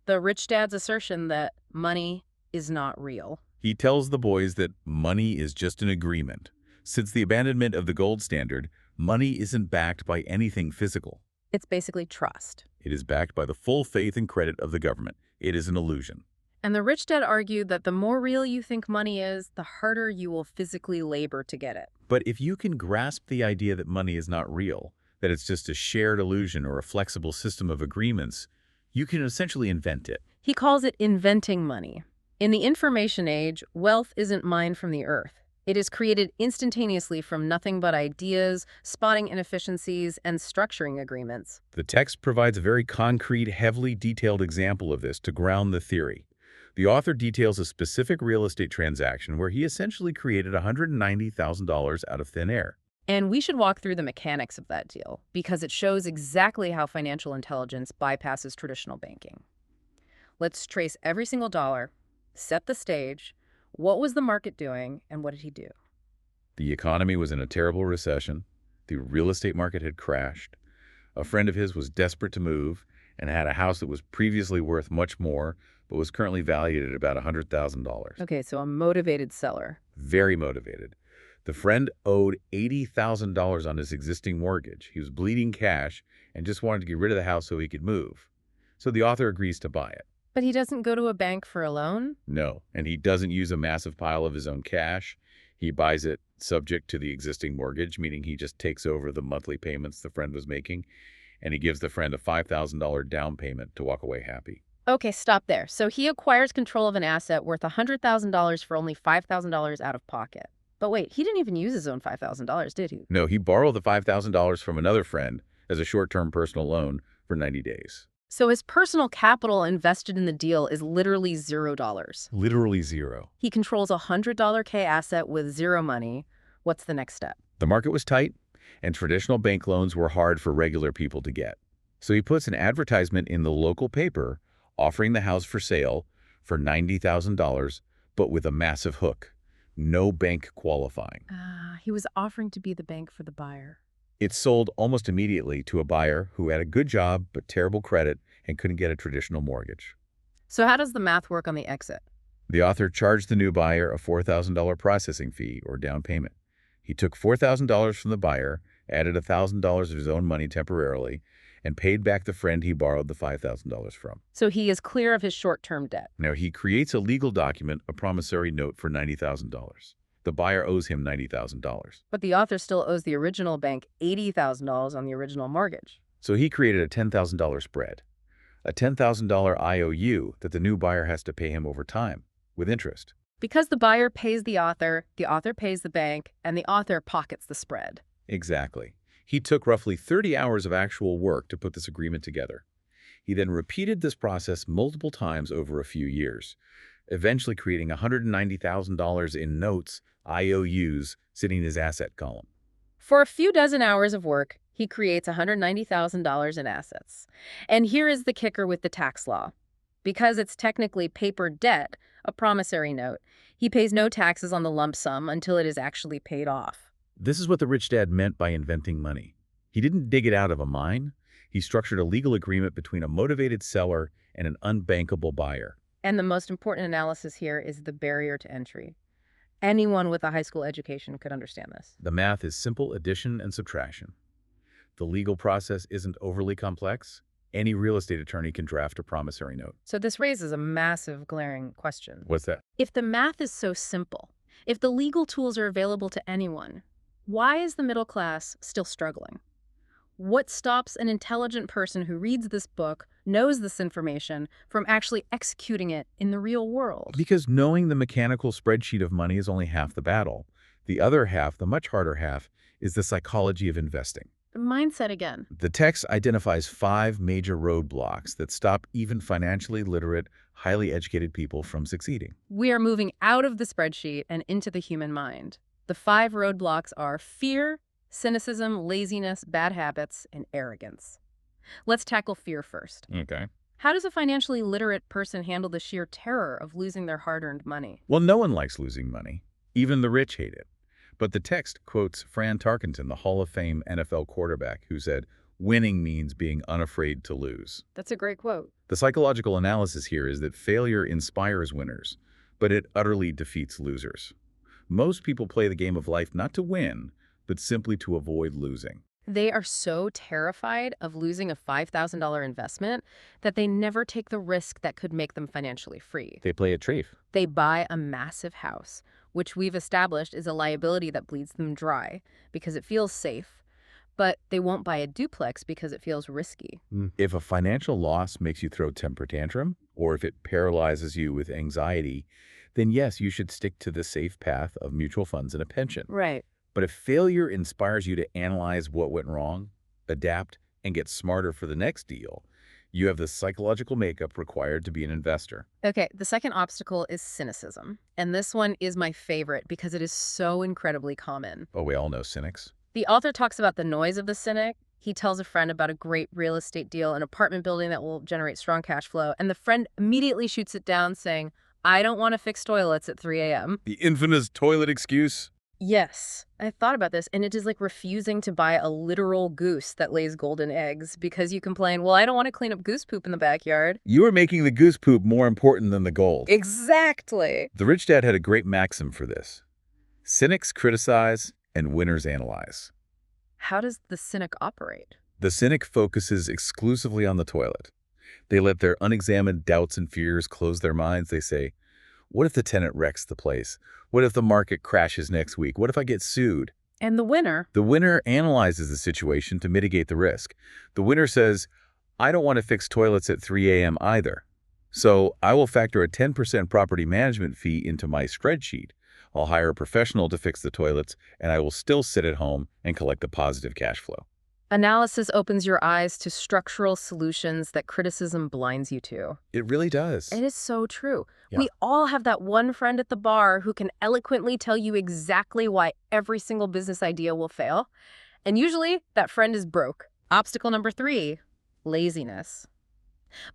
the rich dad's assertion that money is not real. He tells the boys that money is just an agreement. Since the abandonment of the gold standard, money isn't backed by anything physical. It's basically trust. It is backed by the full faith and credit of the government. It is an illusion. And the rich dad argued that the more real you think money is, the harder you will physically labor to get it. But if you can grasp the idea that money is not real, that it's just a shared illusion or a flexible system of agreements, you can essentially invent it. He calls it inventing money. In the information age, wealth isn't mined from the earth. It is created instantaneously from nothing but ideas, spotting inefficiencies, and structuring agreements. The text provides a very concrete, heavily detailed example of this to ground the theory. The author details a specific real estate transaction where he essentially created $190,000 out of thin air. And we should walk through the mechanics of that deal, because it shows exactly how financial intelligence bypasses traditional banking. Let's trace every single dollar, set the stage. What was the market doing, and what did he do? The economy was in a terrible recession. The real estate market had crashed. A friend of his was desperate to move and had a house that was previously worth much more, but was currently valued at about $100,000. Okay, so a motivated seller. Very motivated. The friend owed $80,000 on his existing mortgage. He was bleeding cash and just wanted to get rid of the house so he could move. So the author agrees to buy it. But he doesn't go to a bank for a loan? No, and he doesn't use a massive pile of his own cash. He buys it subject to the existing mortgage, meaning he just takes over the monthly payments the friend was making, and he gives the friend a $5,000 down payment to walk away happy. Okay, stop there. So he acquires control of an asset worth $100,000 for only $5,000 out of pocket. But wait, he didn't even use his own $5,000, did he? No, he borrowed the $5,000 from another friend as a short-term personal loan for 90 days. So his personal capital invested in the deal is literally $0. Literally zero. He controls a $100 K asset with zero money. What's the next step? The market was tight, and traditional bank loans were hard for regular people to get. So he puts an advertisement in the local paper offering the house for sale for $90,000, but with a massive hook. No bank qualifying. He was offering to be the bank for the buyer. It sold almost immediately to a buyer who had a good job but terrible credit and couldn't get a traditional mortgage. So how does the math work on the exit? The author charged the new buyer a $4,000 processing fee or down payment. He took $4,000 from the buyer, added $1,000 of his own money temporarily, and paid back the friend he borrowed the $5,000 from. So he is clear of his short-term debt. Now, he creates a legal document, a promissory note for $90,000. The buyer owes him $90,000. But the author still owes the original bank $80,000 on the original mortgage. So he created a $10,000 spread, a $10,000 IOU that the new buyer has to pay him over time, with interest. Because the buyer pays the author pays the bank, and the author pockets the spread. Exactly. He took roughly 30 hours of actual work to put this agreement together. He then repeated this process multiple times over a few years, eventually creating $190,000 in notes, IOUs, sitting in his asset column. For a few dozen hours of work, he creates $190,000 in assets. And here is the kicker with the tax law. Because it's technically paper debt, a promissory note, he pays no taxes on the lump sum until it is actually paid off. This is what the rich dad meant by inventing money. He didn't dig it out of a mine. He structured a legal agreement between a motivated seller and an unbankable buyer. And the most important analysis here is the barrier to entry. Anyone with a high school education could understand this. The math is simple addition and subtraction. The legal process isn't overly complex. Any real estate attorney can draft a promissory note. So this raises a massive, glaring question. What's that? If the math is so simple, if the legal tools are available to anyone, why is the middle class still struggling? What stops an intelligent person who reads this book, knows this information, from actually executing it in the real world? Because knowing the mechanical spreadsheet of money is only half the battle. The other half, the much harder half, is the psychology of investing. The mindset again. The text identifies 5 major roadblocks that stop even financially literate, highly educated people from succeeding. We are moving out of the spreadsheet and into the human mind. The 5 roadblocks are fear, cynicism, laziness, bad habits, and arrogance. Let's tackle fear first. Okay. How does a financially literate person handle the sheer terror of losing their hard-earned money? Well, no one likes losing money. Even the rich hate it. But the text quotes Fran Tarkenton, the Hall of Fame NFL quarterback, who said, "Winning means being unafraid to lose." That's a great quote. The psychological analysis here is that failure inspires winners, but it utterly defeats losers. Most people play the game of life not to win, but simply to avoid losing. They are so terrified of losing a $5,000 investment that they never take the risk that could make them financially free. They play it safe. They buy a massive house, which we've established is a liability that bleeds them dry because it feels safe, but they won't buy a duplex because it feels risky. If a financial loss makes you throw temper tantrum, or if it paralyzes you with anxiety, then yes, you should stick to the safe path of mutual funds and a pension. Right. But if failure inspires you to analyze what went wrong, adapt, and get smarter for the next deal, you have the psychological makeup required to be an investor. Okay, the second obstacle is cynicism. And this one is my favorite because it is so incredibly common. Oh, we all know cynics. The author talks about the noise of the cynic. He tells a friend about a great real estate deal, an apartment building that will generate strong cash flow, and the friend immediately shoots it down saying, "I don't want to fix toilets at 3 a.m. The infamous toilet excuse. Yes, I thought about this, and it is like refusing to buy a literal goose that lays golden eggs because you complain, well, I don't want to clean up goose poop in the backyard. You are making the goose poop more important than the gold. Exactly. The rich dad had a great maxim for this. Cynics criticize and winners analyze. How does the cynic operate? The cynic focuses exclusively on the toilet. They let their unexamined doubts and fears close their minds. They say, what if the tenant wrecks the place? What if the market crashes next week? What if I get sued? And the winner? The winner analyzes the situation to mitigate the risk. The winner says, I don't want to fix toilets at 3 a.m. either. So I will factor a 10% property management fee into my spreadsheet. I'll hire a professional to fix the toilets, and I will still sit at home and collect the positive cash flow. Analysis opens your eyes to structural solutions that criticism blinds you to. It really does. It is so true. Yeah. We all have that one friend at the bar who can eloquently tell you exactly why every single business idea will fail. And usually that friend is broke. Obstacle number 3, laziness.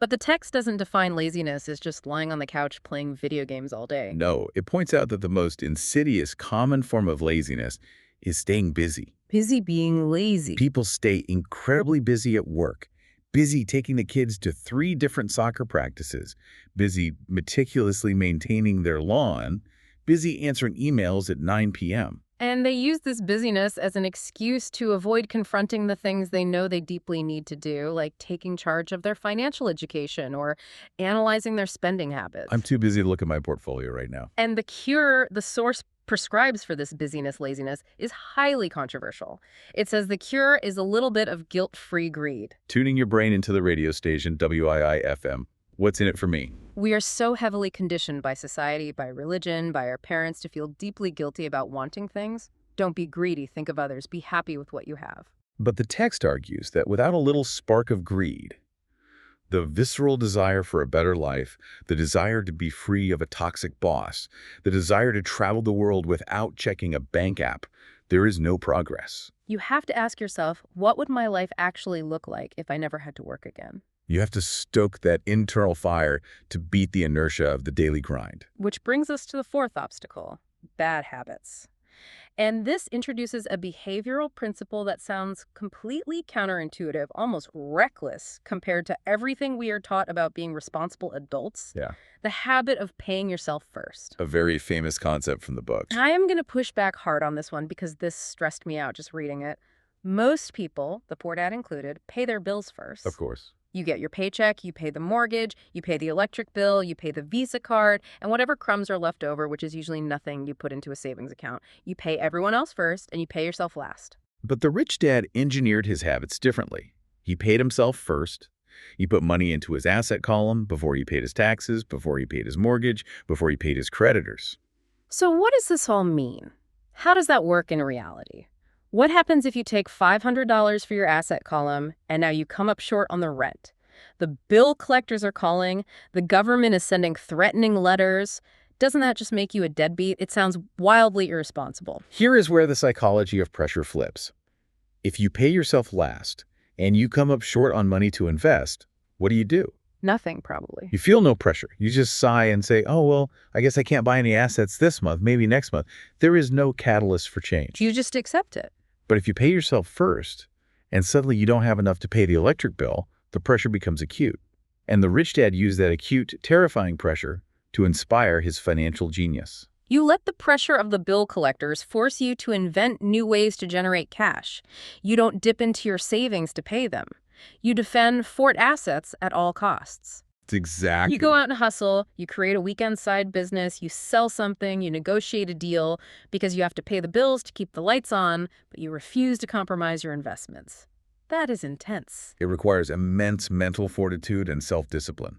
But the text doesn't define laziness as just lying on the couch playing video games all day. No, it points out that the most insidious common form of laziness is staying busy. Busy being lazy. People stay incredibly busy at work, busy taking the kids to 3 different soccer practices, busy meticulously maintaining their lawn, busy answering emails at 9 p.m. And they use this busyness as an excuse to avoid confronting the things they know they deeply need to do, like taking charge of their financial education or analyzing their spending I'm habits. too busy to look at my portfolio right now. And the cure the source prescribes for this busyness laziness is highly controversial. It says the cure is a little bit of guilt-free greed. Tuning your brain into the radio station WII-FM. What's in it for me? We are so heavily conditioned by society, by religion, by our parents to feel deeply guilty about wanting things. Don't be greedy, think of others, be happy with what you have. But the text argues that without a little spark of greed, the visceral desire for a better life, the desire to be free of a toxic boss, the desire to travel the world without checking a bank app, there is no progress. You have to ask yourself, what would my life actually look like if I never had to work again? You have to stoke that internal fire to beat the inertia of the daily grind. Which brings us to the fourth obstacle, bad habits. And this introduces a behavioral principle that sounds completely counterintuitive, almost reckless, compared to everything we are taught about being responsible adults. Yeah. The habit of paying yourself first. A very famous concept from the book. I am going to push back hard on this one because this stressed me out just reading it. Most people, the poor dad included, pay their bills first. Of course. You get your paycheck, you pay the mortgage, you pay the electric bill, you pay the Visa card, and whatever crumbs are left over, which is usually nothing, you put into a savings account. You pay everyone else first, and you pay yourself last. But the rich dad engineered his habits differently. He paid himself first. He put money into his asset column before he paid his taxes, before he paid his mortgage, before he paid his creditors. So what does this all mean? How does that work in reality? What happens if you take $500 for your asset column and now you come up short on the rent? The bill collectors are calling, the government is sending threatening letters. Doesn't that just make you a deadbeat? It sounds wildly irresponsible. Here is where the psychology of pressure flips. If you pay yourself last and you come up short on money to invest, what do? Nothing, probably. You feel no pressure. You just sigh and say, oh, well, I guess I can't buy any assets this month, maybe next month. There is no catalyst for change. You just accept it. But if you pay yourself first and suddenly you don't have enough to pay the electric bill, the pressure becomes acute. And the rich dad used that acute, terrifying pressure to inspire his financial genius. You let the pressure of the bill collectors force you to invent new ways to generate cash. You don't dip into your savings to pay them. You defend fort assets at all costs. It's exactly. You go out and hustle, you create a weekend side business, you sell something, you negotiate a deal because you have to pay the bills to keep the lights on, but you refuse to compromise your investments. That is intense. It requires immense mental fortitude and self-discipline.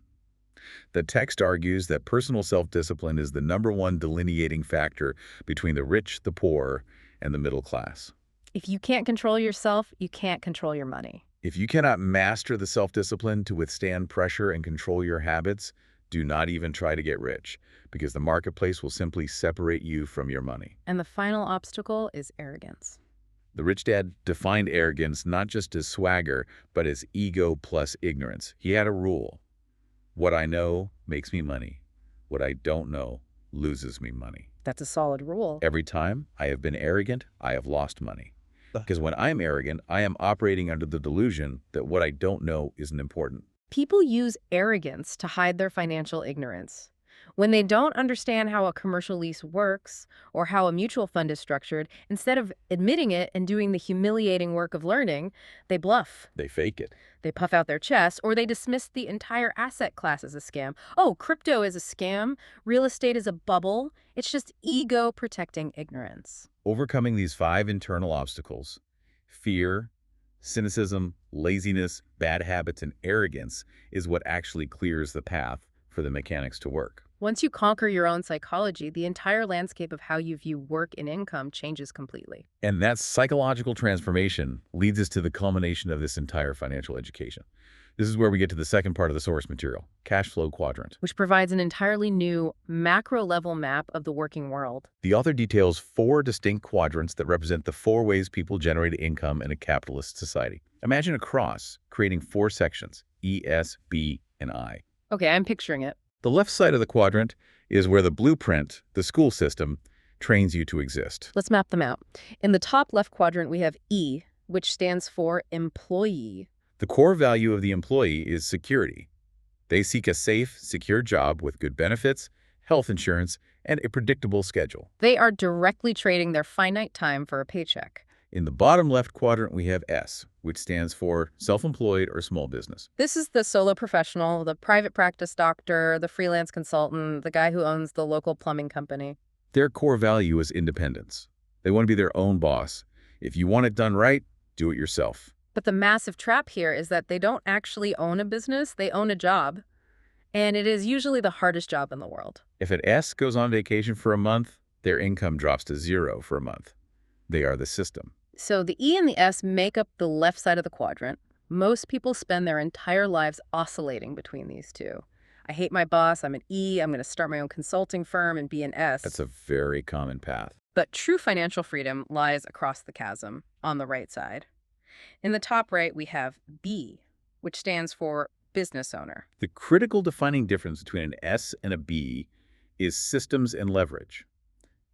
The text argues that personal self-discipline is the #1 delineating factor between the rich, the poor, and the middle class. If you can't control yourself, you can't control your money. If you cannot master the self-discipline to withstand pressure and control your habits, do not even try to get rich, because the marketplace will simply separate you from your money. And the final obstacle is arrogance. The rich dad defined arrogance not just as swagger, but as ego plus ignorance. He had a rule. What I know makes me money. What I don't know loses me money. That's a solid rule. Every time I have been arrogant, I have lost money. Because when I'm arrogant, I am operating under the delusion that what I don't know isn't important. People use arrogance to hide their financial ignorance. When they don't understand how a commercial lease works or how a mutual fund is structured, instead of admitting it and doing the humiliating work of learning, they bluff. They fake it. They puff out their chest, or they dismiss the entire asset class as a scam. Oh, crypto is a scam. Real estate is a bubble. It's just ego protecting ignorance. Overcoming these 5 internal obstacles, fear, cynicism, laziness, bad habits, and arrogance, is what actually clears the path for the mechanics to work. Once you conquer your own psychology, the entire landscape of how you view work and income changes completely. And that psychological transformation leads us to the culmination of this entire financial education. This is where we get to the second part of the source material, cash flow quadrant. Which provides an entirely new macro-level map of the working world. The author details 4 distinct quadrants that represent the 4 ways people generate income in a capitalist society. Imagine a cross creating 4 sections, E, S, B, and I. Okay, I'm picturing it. The left side of the quadrant is where the blueprint, the school system, trains you to exist. Let's map them out. In the top left quadrant, we have E, which stands for employee. The core value of the employee is security. They seek a safe, secure job with good benefits, health insurance, and a predictable schedule. They are directly trading their finite time for a paycheck. In the bottom left quadrant, we have S, which stands for self-employed or small business. This is the solo professional, the private practice doctor, the freelance consultant, the guy who owns the local plumbing company. Their core value is independence. They want to be their own boss. If you want it done right, do it yourself. But the massive trap here is that they don't actually own a business, they own a job. And it is usually the hardest job in the world. If an S goes on vacation for a month, their income drops to zero for a month. They are the system. So the E and the S make up the left side of the quadrant. Most people spend their entire lives oscillating between these two. I hate my boss, I'm an E, I'm going to start my own consulting firm and be an S. That's a very common path. But true financial freedom lies across the chasm, on the right side. In the top right, we have B, which stands for business owner. The critical defining difference between an S and a B is systems and leverage.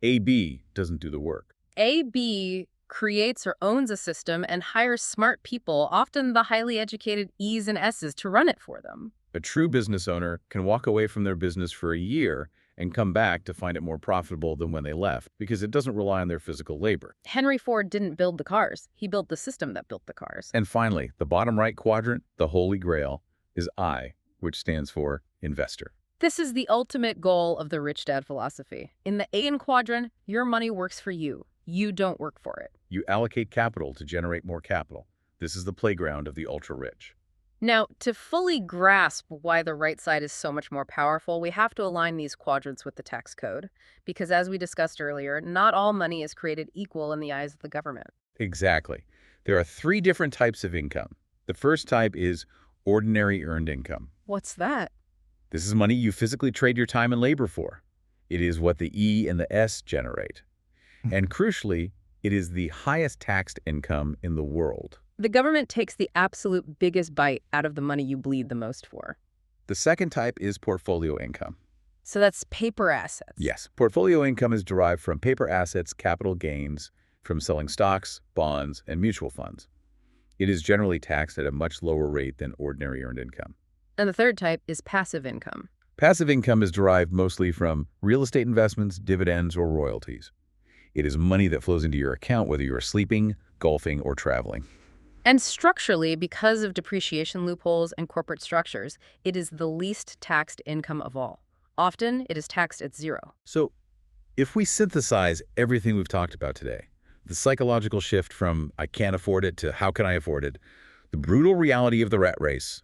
AB doesn't do the work. AB creates or owns a system and hires smart people, often the highly educated E's and S's, to run it for them. A true business owner can walk away from their business for a year and come back to find it more profitable than when they left because it doesn't rely on their physical labor. Henry Ford didn't build the cars. He built the system that built the cars. And finally, the bottom right quadrant, the holy grail, is I, which stands for investor. This is the ultimate goal of the rich dad philosophy. In the A quadrant, your money works for you. You don't work for it. You allocate capital to generate more capital. This is the playground of the ultra-rich. Now, to fully grasp why the right side is so much more powerful, we have to align these quadrants with the tax code. Because as we discussed earlier, not all money is created equal in the eyes of the government. Exactly. There are 3 different types of income. The first type is ordinary earned income. What's that? This is money you physically trade your time and labor for. It is what the E and the S generate. And crucially, it is the highest taxed income in the world. The government takes the absolute biggest bite out of the money you bleed the most for. The second type is portfolio income. So that's paper assets. Yes, portfolio income is derived from paper assets, capital gains, from selling stocks, bonds, and mutual funds. It is generally taxed at a much lower rate than ordinary earned income. And the third type is passive income. Passive income is derived mostly from real estate investments, dividends, or royalties. It is money that flows into your account whether you are sleeping, golfing, or traveling. And structurally, because of depreciation loopholes and corporate structures, it is the least taxed income of all. Often, it is taxed at zero. So, if we synthesize everything we've talked about today, the psychological shift from I can't afford it to how can I afford it, the brutal reality of the rat race,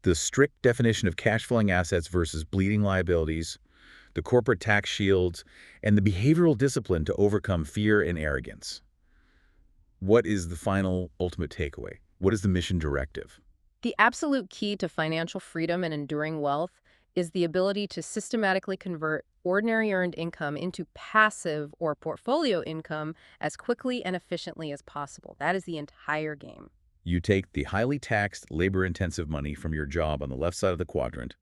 the strict definition of cash flowing assets versus bleeding liabilities, the corporate tax shields, and the behavioral discipline to overcome fear and arrogance. What is the final ultimate takeaway? What is the mission directive? The absolute key to financial freedom and enduring wealth is the ability to systematically convert ordinary earned income into passive or portfolio income as quickly and efficiently as possible. That is the entire game. You take the highly taxed, labor-intensive money from your job on the left side of the quadrant,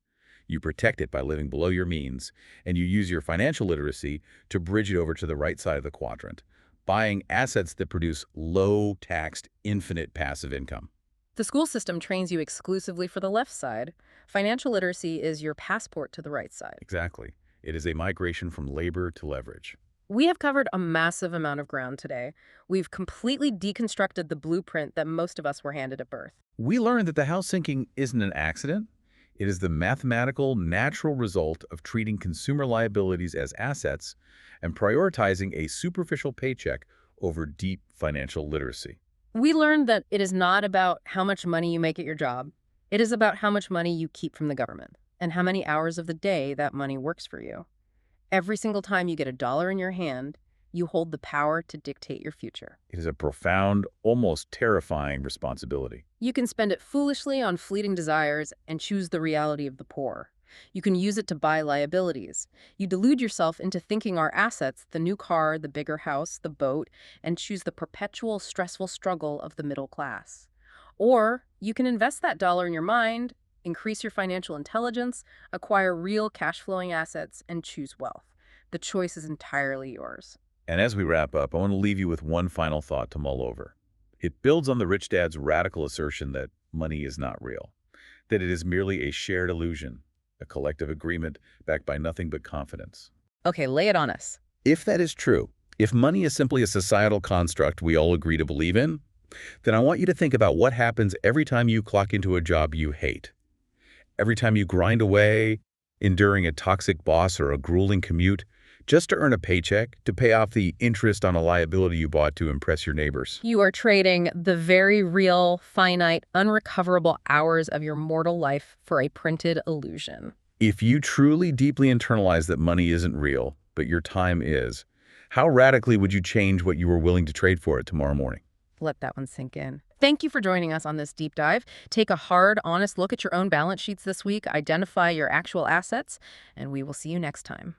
you protect it by living below your means, and you use your financial literacy to bridge it over to the right side of the quadrant, buying assets that produce low-taxed, infinite passive income. The school system trains you exclusively for the left side. Financial literacy is your passport to the right side. Exactly. It is a migration from labor to leverage. We have covered a massive amount of ground today. We've completely deconstructed the blueprint that most of us were handed at birth. We learned that the house sinking isn't an accident. It is the mathematical, natural result of treating consumer liabilities as assets and prioritizing a superficial paycheck over deep financial literacy. We learned that it is not about how much money you make at your job. It is about how much money you keep from the government and how many hours of the day that money works for you. Every single time you get $1 in your hand, you hold the power to dictate your future. It is a profound, almost terrifying responsibility. You can spend it foolishly on fleeting desires and choose the reality of the poor. You can use it to buy liabilities. You delude yourself into thinking our assets, the new car, the bigger house, the boat, and choose the perpetual stressful struggle of the middle class. Or you can invest that dollar in your mind, increase your financial intelligence, acquire real cash-flowing assets, and choose wealth. The choice is entirely yours. And as we wrap up, I want to leave you with one final thought to mull over. It builds on the rich dad's radical assertion that money is not real, that it is merely a shared illusion, a collective agreement backed by nothing but confidence. Okay, lay it on us. If that is true, if money is simply a societal construct we all agree to believe in, then I want you to think about what happens every time you clock into a job you hate. Every time you grind away, enduring a toxic boss or a grueling commute, just to earn a paycheck to pay off the interest on a liability you bought to impress your neighbors. You are trading the very real, finite, unrecoverable hours of your mortal life for a printed illusion. If you truly deeply internalize that money isn't real, but your time is, how radically would you change what you were willing to trade for it tomorrow morning? Let that one sink in. Thank you for joining us on this deep dive. Take a hard, honest look at your own balance sheets this week, identify your actual assets, and we will see you next time.